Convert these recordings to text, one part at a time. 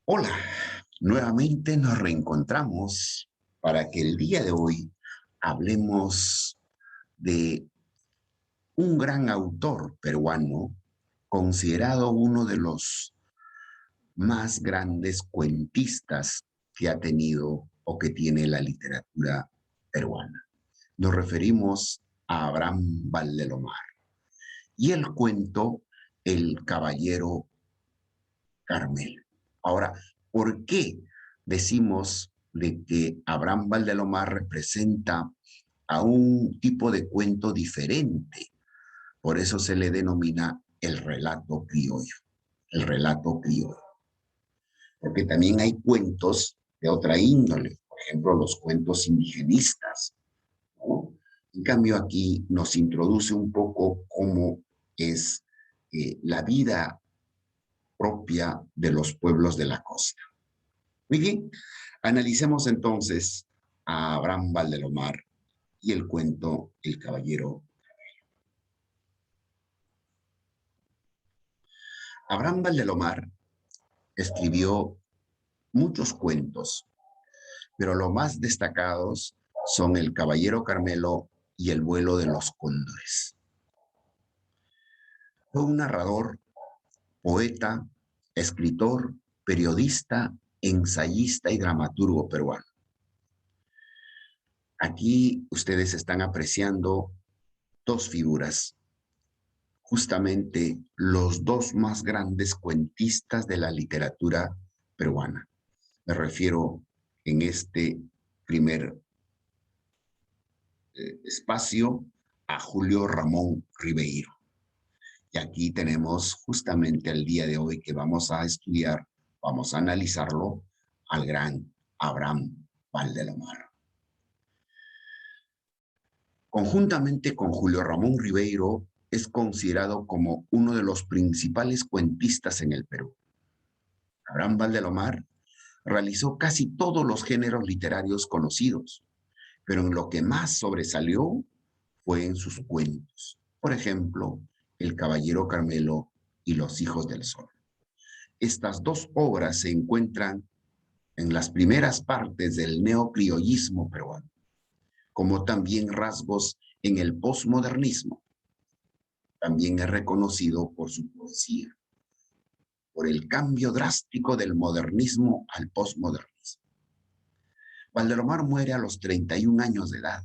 Hola, nuevamente nos reencontramos para que el día de hoy hablemos de un gran autor peruano considerado uno de los más grandes cuentistas que ha tenido o que tiene la literatura peruana. Nos referimos a Abraham Valdelomar y el cuento El Caballero Carmel. Ahora, ¿por qué decimos de que Abraham Valdelomar representa a un tipo de cuento diferente? Por eso se le denomina el relato criollo, el relato criollo. Porque también hay cuentos de otra índole, por ejemplo, los cuentos indigenistas, ¿no? En cambio, aquí nos introduce un poco cómo es la vida propia de los pueblos de la costa. Muy bien, analicemos entonces a Abraham Valdelomar y el cuento El Caballero. Abraham Valdelomar escribió muchos cuentos, pero los más destacados son El Caballero Carmelo y El vuelo de los cóndores. Fue un narrador, poeta, escritor, periodista, ensayista y dramaturgo peruano. Aquí ustedes están apreciando dos figuras, justamente los dos más grandes cuentistas de la literatura peruana. Me refiero en este primer espacio a Julio Ramón Ribeiro. Y aquí tenemos justamente el día de hoy que vamos a estudiar, vamos a analizarlo al gran Abraham Valdelomar. Conjuntamente con Julio Ramón Ribeiro, es considerado como uno de los principales cuentistas en el Perú. Abraham Valdelomar realizó casi todos los géneros literarios conocidos, pero en lo que más sobresalió fue en sus cuentos. Por ejemplo, El Caballero Carmelo y Los Hijos del Sol. Estas dos obras se encuentran en las primeras partes del neocriollismo peruano, como también rasgos en el posmodernismo. También es reconocido por su poesía, por el cambio drástico del modernismo al posmodernismo. Valdelomar muere a los 31 años de edad,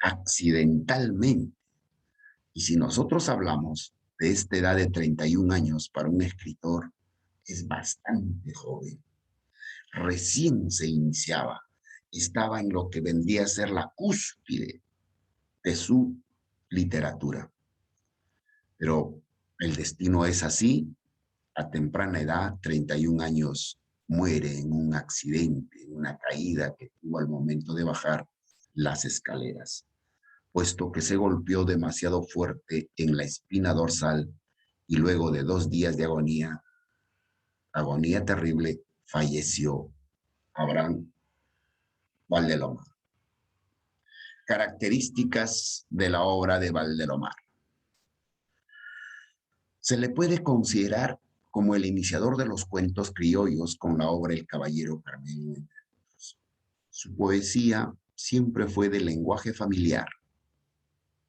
accidentalmente. Y si nosotros hablamos de esta edad de 31 años para un escritor, es bastante joven. Recién se iniciaba, estaba en lo que vendría a ser la cúspide de su literatura. Pero el destino es así. A temprana edad, 31 años, muere en un accidente, en una caída que tuvo al momento de bajar las escaleras, puesto que se golpeó demasiado fuerte en la espina dorsal y luego de 2 días de agonía, agonía terrible, falleció Abraham Valdelomar. Características de la obra de Valdelomar. Se le puede considerar como el iniciador de los cuentos criollos con la obra El Caballero Carmelo. Su poesía siempre fue de lenguaje familiar.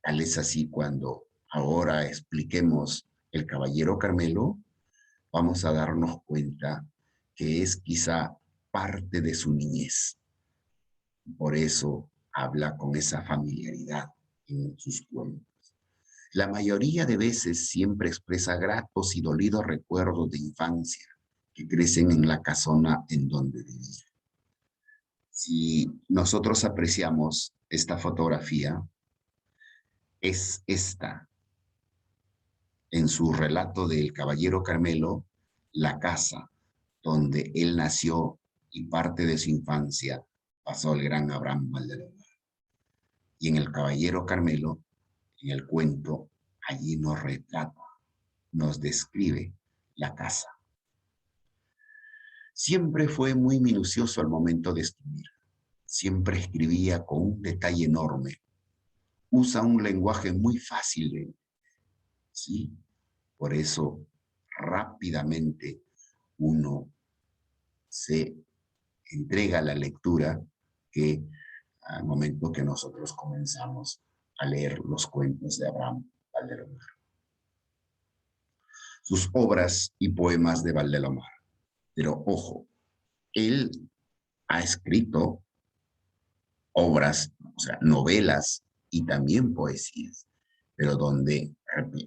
Tal es así cuando ahora expliquemos El Caballero Carmelo, vamos a darnos cuenta que es quizá parte de su niñez. Por eso habla con esa familiaridad en sus cuentos. La mayoría de veces siempre expresa gratos y dolidos recuerdos de infancia que crecen en la casona en donde vivía. Si nosotros apreciamos esta fotografía, es esta, en su relato del Caballero Carmelo, la casa donde él nació y parte de su infancia pasó el gran Abraham Valdelomar. Y en el Caballero Carmelo, en el cuento, allí nos retrata, nos describe la casa. Siempre fue muy minucioso al momento de escribir. Siempre escribía con un detalle enorme. Usa un lenguaje muy fácil, ¿sí? Por eso rápidamente uno se entrega la lectura que al momento que nosotros comenzamos a leer los cuentos de Abraham Valdelomar. Sus obras y poemas de Valdelomar. Pero ojo, él ha escrito obras, o sea, novelas y también poesías, pero donde,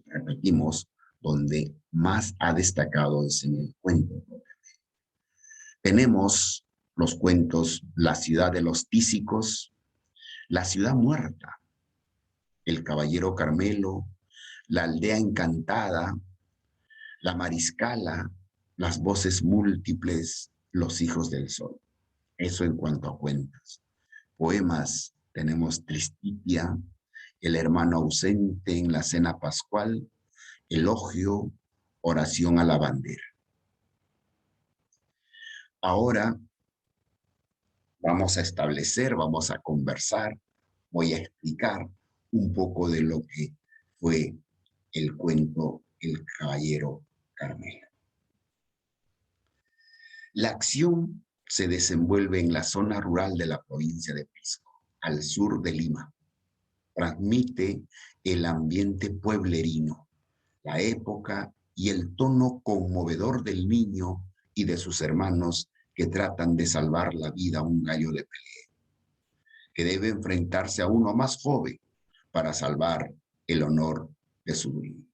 repetimos, donde más ha destacado es en el cuento. Tenemos los cuentos La ciudad de los tísicos, La ciudad muerta, El caballero Carmelo, La aldea encantada, La mariscala, Las voces múltiples, Los hijos del sol. Eso en cuanto a cuentos. Poemas, tenemos Tristitia, El hermano ausente en la cena pascual, Elogio, Oración a la bandera. Ahora vamos a establecer, vamos a conversar, voy a explicar un poco de lo que fue el cuento El caballero Carmelo. La acción se desenvuelve en la zona rural de la provincia de Pisco, al sur de Lima. Transmite el ambiente pueblerino, la época y el tono conmovedor del niño y de sus hermanos que tratan de salvar la vida a un gallo de pelea, que debe enfrentarse a uno más joven para salvar el honor de su dueño.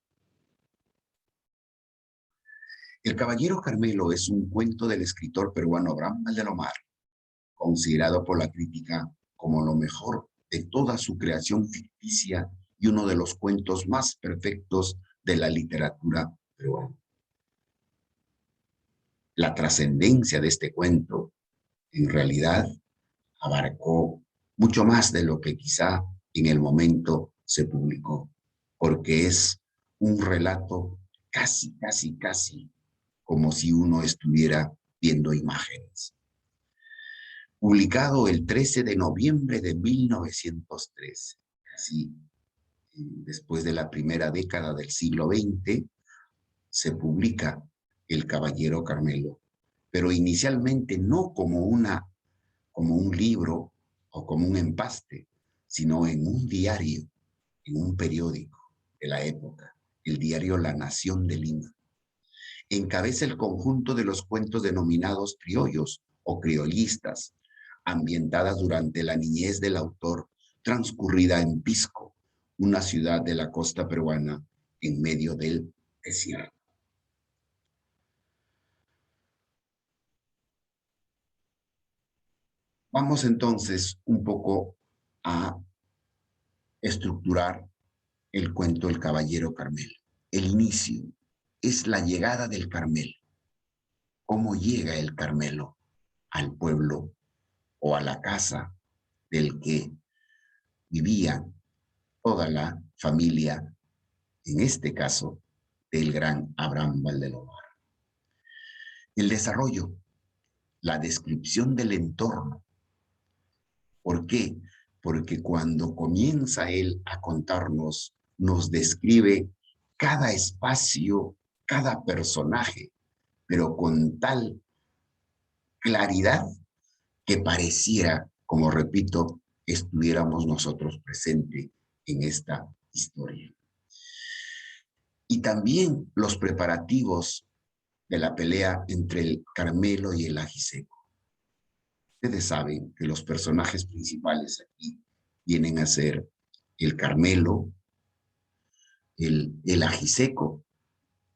El caballero Carmelo es un cuento del escritor peruano Abraham Valdelomar, considerado por la crítica como lo mejor de toda su creación ficticia y uno de los cuentos más perfectos de la literatura peruana. La trascendencia de este cuento, en realidad, abarcó mucho más de lo que quizá en el momento se publicó, porque es un relato casi como si uno estuviera viendo imágenes. Publicado el 13 de noviembre de 1913, casi después de la primera década del siglo XX, se publica El caballero Carmelo, pero inicialmente no como un libro o como un empaste, sino en un diario, en un periódico de la época, el diario La Nación de Lima. Encabeza el conjunto de los cuentos denominados criollos o criollistas, ambientadas durante la niñez del autor, transcurrida en Pisco, una ciudad de la costa peruana en medio del desierto. Vamos entonces un poco a estructurar el cuento El caballero Carmelo. El inicio es la llegada del Carmelo. ¿Cómo llega el Carmelo al pueblo o a la casa del que vivía toda la familia, en este caso, del gran Abraham Valdelomar? El desarrollo, la descripción del entorno. ¿Por qué? Porque cuando comienza él a contarnos, nos describe cada espacio, cada personaje, pero con tal claridad que pareciera, como repito, estuviéramos nosotros presentes en esta historia. Y también los preparativos de la pelea entre el Carmelo y el Ajiseco. Ustedes saben que los personajes principales aquí vienen a ser el Carmelo, el Ajiseco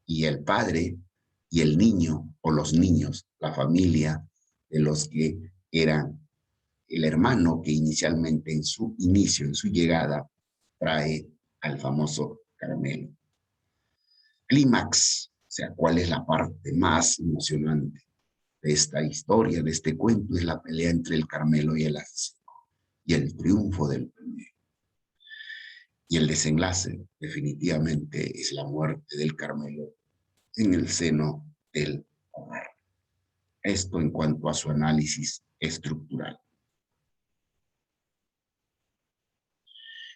y el padre y el niño o los niños, la familia de los que eran el hermano que inicialmente en su inicio, en su llegada, trae al famoso Carmelo. Clímax, o sea, ¿cuál es la parte más emocionante de esta historia, de este cuento? Es la pelea entre el Carmelo y el Ajiseco y el triunfo del primero. Y el desenlace, definitivamente, es la muerte del Carmelo en el seno del hogar. Esto en cuanto a su análisis estructural.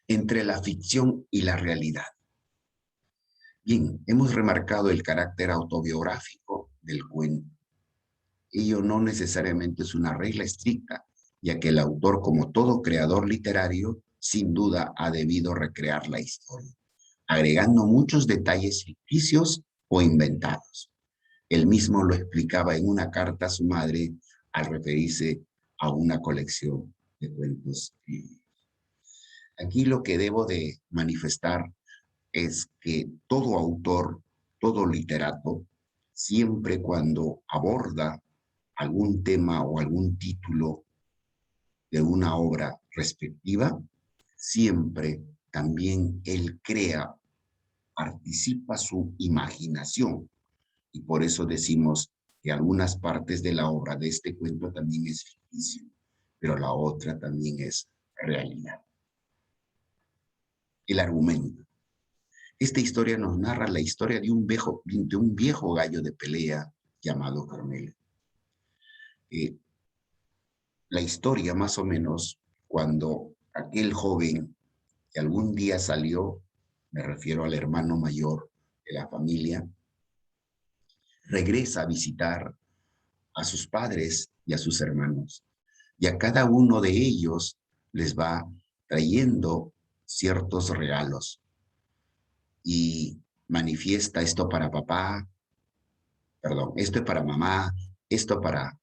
Entre la ficción y la realidad. Bien, hemos remarcado el carácter autobiográfico del cuento, ello no necesariamente es una regla estricta, ya que el autor, como todo creador literario, sin duda ha debido recrear la historia, agregando muchos detalles ficticios o inventados. Él mismo lo explicaba en una carta a su madre al referirse a una colección de cuentos. Aquí lo que debo de manifestar es que todo autor, todo literato, siempre cuando aborda algún tema o algún título de una obra respectiva, siempre también él crea, participa su imaginación. Y por eso decimos que algunas partes de la obra de este cuento también es ficticio, pero la otra también es realidad. El argumento. Esta historia nos narra la historia de un viejo gallo de pelea llamado Carmelo. La historia, más o menos, cuando aquel joven que algún día salió, me refiero al hermano mayor de la familia, regresa a visitar a sus padres y a sus hermanos. Y a cada uno de ellos les va trayendo ciertos regalos. Y manifiesta esto para papá, perdón, esto es para mamá, esto para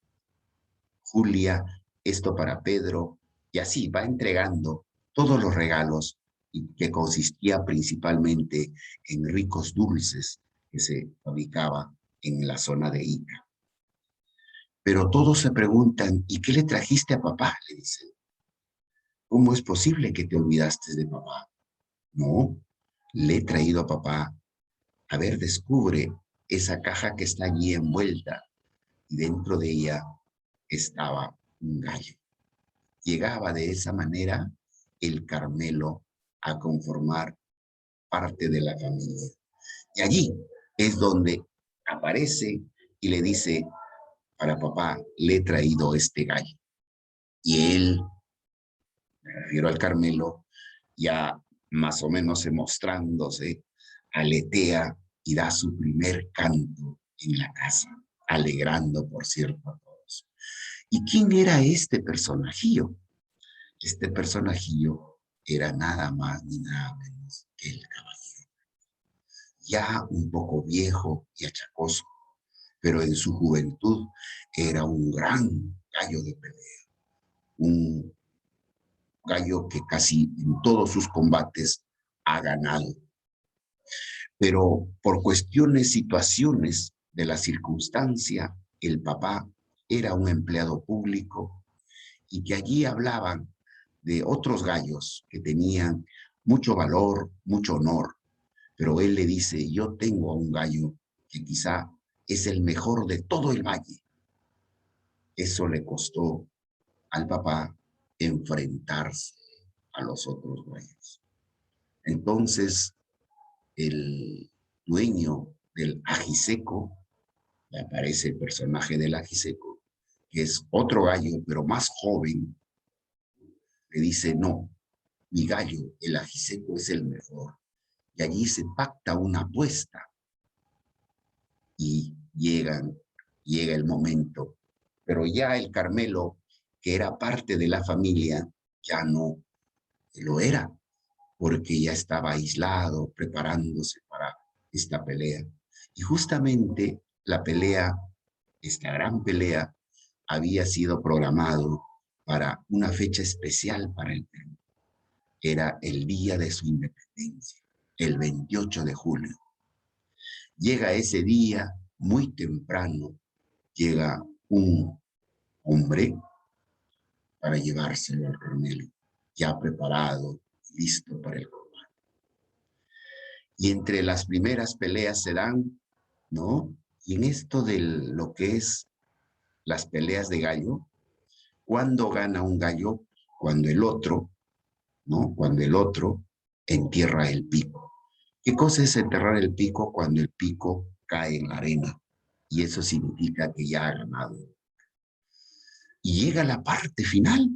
Julia, esto para Pedro, y así va entregando todos los regalos y que consistía principalmente en ricos dulces que se fabricaba en la zona de Ica. Pero todos se preguntan, ¿y qué le trajiste a papá? Le dicen. ¿Cómo es posible que te olvidaste de papá? No, le he traído a papá. A ver, descubre esa caja que está allí envuelta. Y dentro de ella estaba un gallo. Llegaba de esa manera el Carmelo a conformar parte de la familia. Y allí es donde aparece y le dice, para papá, le he traído este gallo. Y él, me refiero al Carmelo, ya más o menos mostrándose, aletea y da su primer canto en la casa, alegrando, por cierto, a todos. ¿Y quién era este personajillo? Este personajillo era nada más ni nada menos que el caballero, ya un poco viejo y achacoso, pero en su juventud era un gran gallo de pelea, un gallo que casi en todos sus combates ha ganado. Pero por cuestiones, situaciones de la circunstancia, el papá era un empleado público y que allí hablaban de otros gallos que tenían mucho valor, mucho honor, pero él le dice, yo tengo a un gallo que quizá es el mejor de todo el valle. Eso le costó al papá enfrentarse a los otros gallos. Entonces, el dueño del ajiseco, le aparece el personaje del ajiseco, que es otro gallo, pero más joven, le dice, no, mi gallo, el ajiseco, es el mejor. Y allí se pacta una apuesta y llega el momento. Pero ya el Carmelo, que era parte de la familia, ya no lo era, porque ya estaba aislado, preparándose para esta pelea. Y justamente la pelea, esta gran pelea, había sido programado para una fecha especial para el Perú. Era el día de su independencia, el 28 de julio. Llega ese día muy temprano, llega un hombre para llevárselo al Carmelo, ya preparado, listo para el combate. Y entre las primeras peleas se dan, ¿no? Y en esto de lo que es las peleas de gallo, ¿cuándo gana un gallo? Cuando el otro, ¿no? Cuando el otro entierra el pico. ¿Qué cosa es enterrar el pico? Cuando el pico cae en la arena. Y eso significa que ya ha ganado. Y llega la parte final,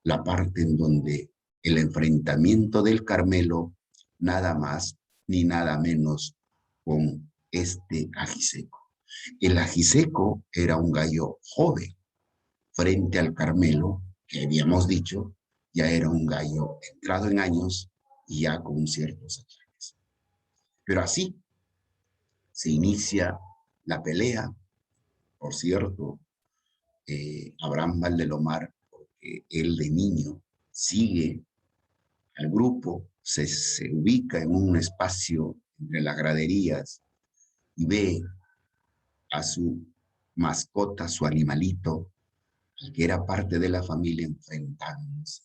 la parte en donde el enfrentamiento del Carmelo, nada más ni nada menos con este ajiseco. El ajiseco era un gallo joven, frente al Carmelo, que habíamos dicho, ya era un gallo entrado en años y ya con ciertos achaques. Pero así se inicia la pelea. Por cierto, Abraham Valdelomar, porque él de niño sigue al grupo, se ubica en un espacio entre las graderías y ve a su mascota, su animalito, al que era parte de la familia, enfrentándose.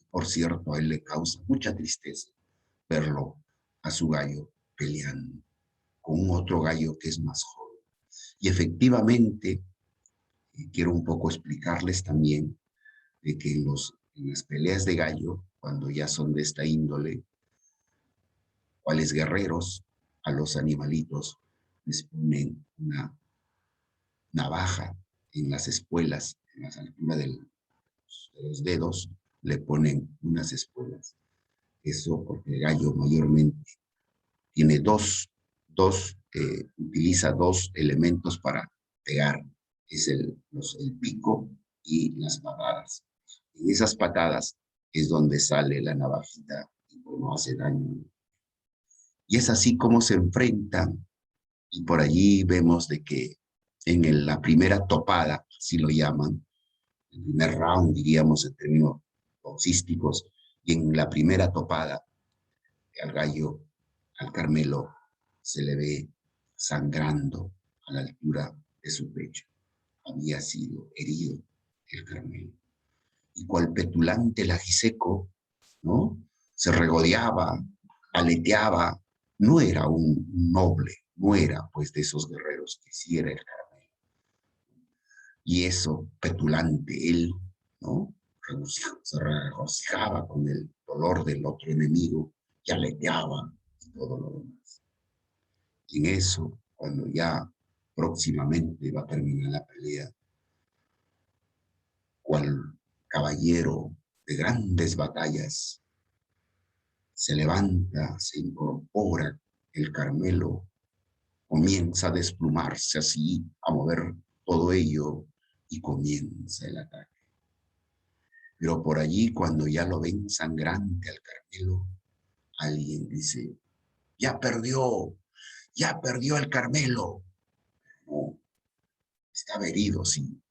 Por cierto, a él le causa mucha tristeza verlo a su gallo peleando con un otro gallo que es más joven. Y efectivamente, quiero un poco explicarles también de que en las peleas de gallo, cuando ya son de esta índole, cuales guerreros a los animalitos les ponen una navaja en las espuelas, en la altura de los dedos, le ponen unas espuelas. Eso porque el gallo mayormente tiene utiliza dos elementos para pegar, es el pico y las patadas. En esas patadas es donde sale la navajita y no hace daño. Y es así como se enfrentan, y por allí vemos de que en la primera topada, así lo llaman, el primer round, diríamos en términos boxísticos, y en la primera topada, al gallo, al Carmelo, se le ve sangrando a la altura de su pecho. Había sido herido el Carmelo. Y cual petulante el ajiseco, ¿no? Se regodeaba, aleteaba. No era un noble, no era pues de esos guerreros que sí era el Carmelo. Y eso, petulante, él, ¿no? Se regocijaba con el dolor del otro enemigo y aleteaba y todo lo demás. Y en eso, cuando ya próximamente va a terminar la pelea, cual caballero de grandes batallas, se levanta, se incorpora el Carmelo, comienza a desplumarse así, a mover todo ello y comienza el ataque. Pero por allí, cuando ya lo ven sangrante al Carmelo, alguien dice, ya perdió el Carmelo. No, estaba herido, sí,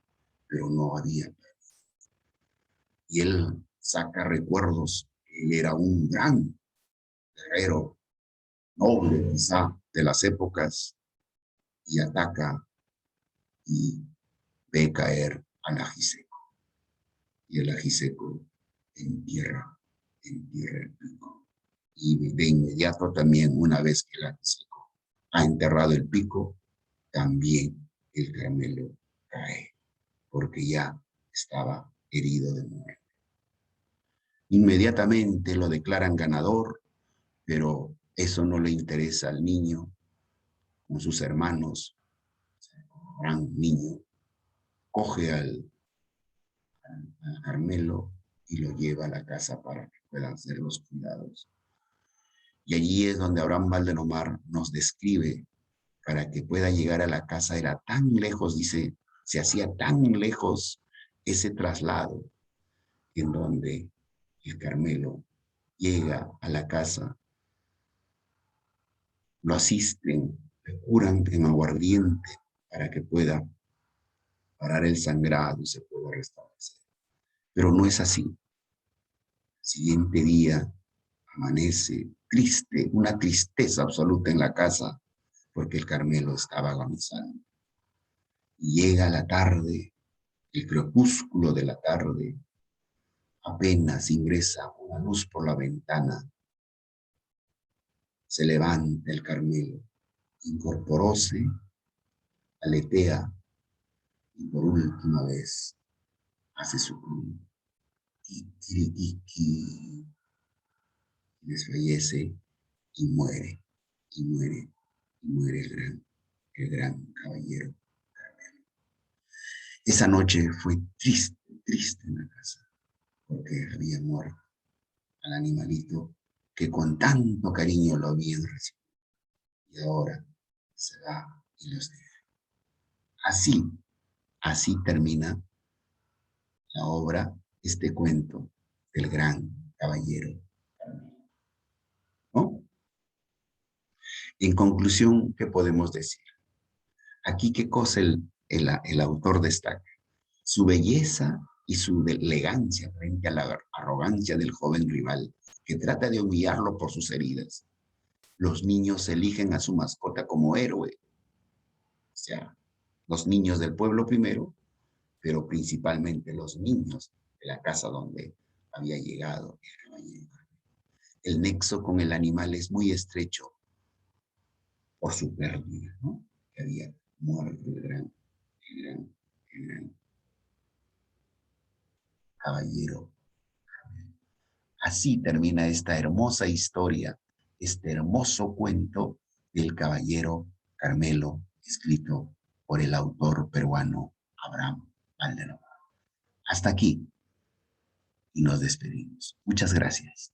pero no había. Y él saca recuerdos, él era un gran guerrero, noble quizá de las épocas, y ataca y ve caer al ajiseco. Y el ajiseco entierra el pico. Y de inmediato también, una vez que el ajiseco ha enterrado el pico, también el Carmelo cae, porque ya estaba herido de muerte. Inmediatamente lo declaran ganador, pero eso no le interesa al niño, con sus hermanos, gran niño, coge al Carmelo y lo lleva a la casa para que puedan hacer los cuidados. Y allí es donde Abraham Valdelomar nos describe, para que pueda llegar a la casa era tan lejos, dice, se hacía tan lejos ese traslado, en donde el Carmelo llega a la casa, lo asisten, le curan en aguardiente para que pueda parar el sangrado y se pueda restablecer. Pero no es así. El siguiente día amanece triste, una tristeza absoluta en la casa, porque el Carmelo estaba agonizando. Y llega la tarde, el crepúsculo de la tarde, apenas ingresa una luz por la ventana, se levanta el Carmelo, incorporóse, aletea y por última vez hace su cruz. Y desfallece y muere, y muere, y muere el gran caballero Carmelo. Esa noche fue triste, triste en la casa, porque había muerto al animalito que con tanto cariño lo habían recibido. Y ahora se va y los deja. Así, así termina la obra, este cuento del gran caballero, ¿no? En conclusión, ¿qué podemos decir? Aquí, ¿qué cosa el autor destaca? Su belleza y su elegancia frente a la arrogancia del joven rival, que trata de humillarlo por sus heridas. Los niños eligen a su mascota como héroe, o sea, los niños del pueblo primero, pero principalmente los niños de la casa donde había llegado el caballero. El nexo con el animal es muy estrecho por su pérdida, ¿no? Que había muerto el gran, el gran caballero. Así termina esta hermosa historia, este hermoso cuento del caballero Carmelo, escrito por el autor peruano Abraham Valderrama. Hasta aquí y nos despedimos. Muchas gracias.